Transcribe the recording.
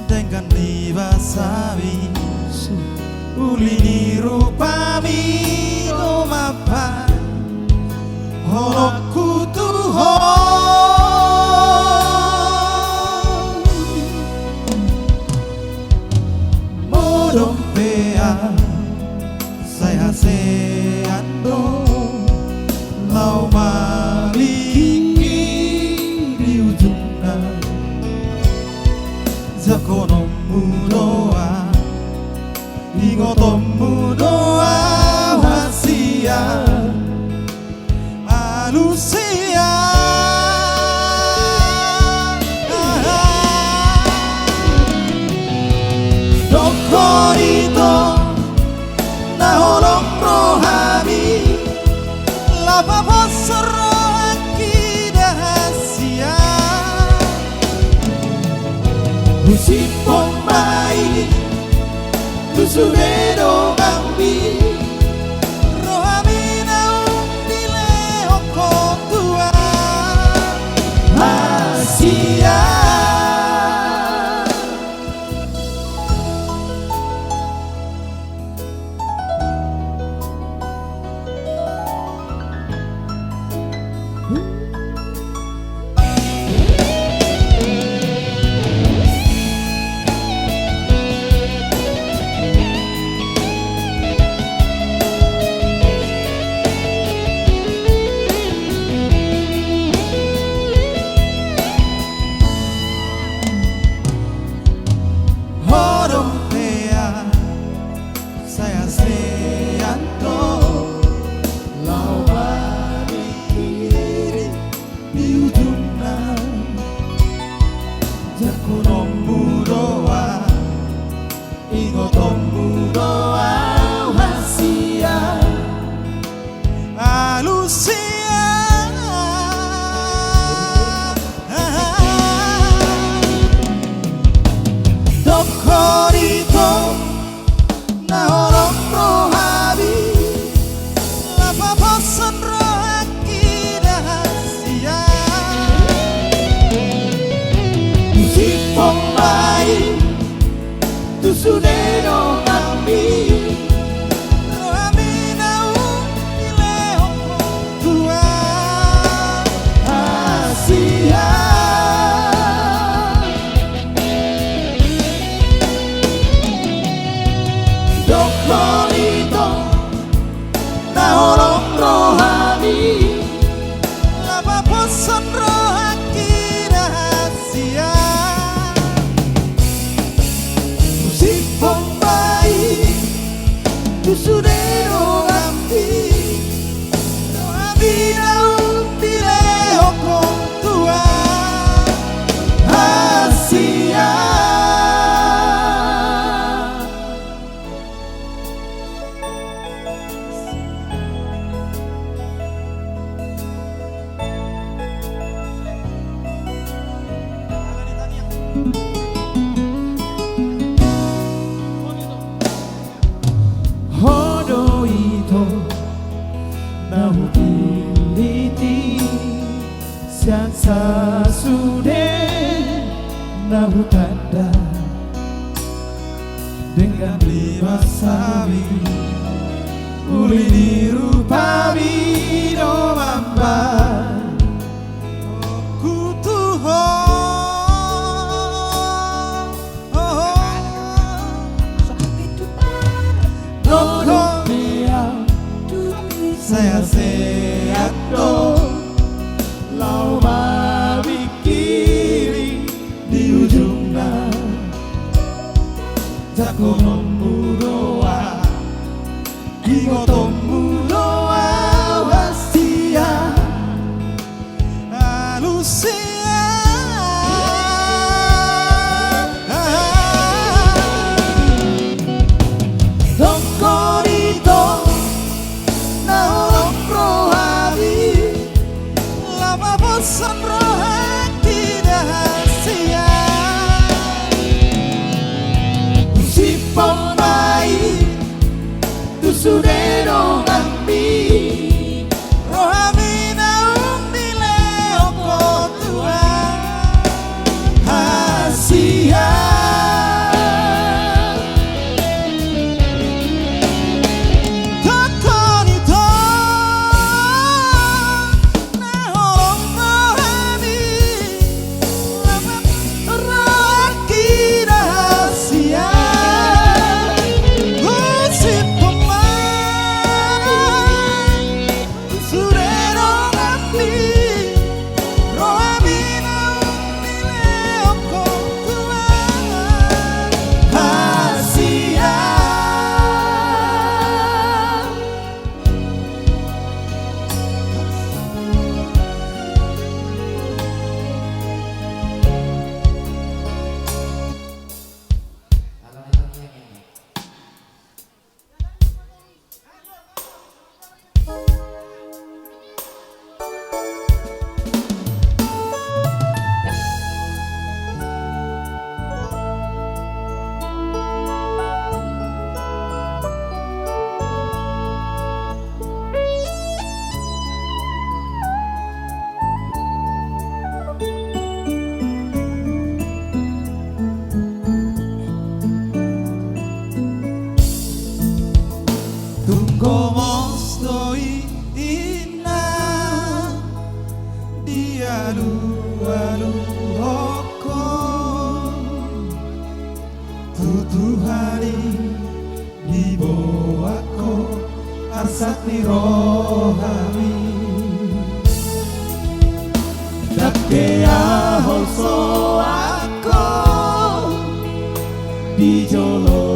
dengan libasabi ulini rupami no mapai holokku Tuhan modompea saya seando lau maliki di ujungna zakono mudoa ingotomu doa wasia alusia dokorito na holong rohani lava posoro akidahasia usipong mai Tusurero gambi rohamina undile okotua Asia Tusunero kami rohamina undile okotua Asia dokorito na holong rohani lava poson rohaki rahasia Tusurero gambi rohamina undile okotua Asia Hodo ito na hupiliti siyang sasude na hutanda dengan libasabi ulini rupami no mambai saya seando lau mabikiri di ujungna jakonomu doa ingotomu doa wasia alusia Son rohaki rahasia usipong Wibowo arsani rohani Dakea hoso aku dijolo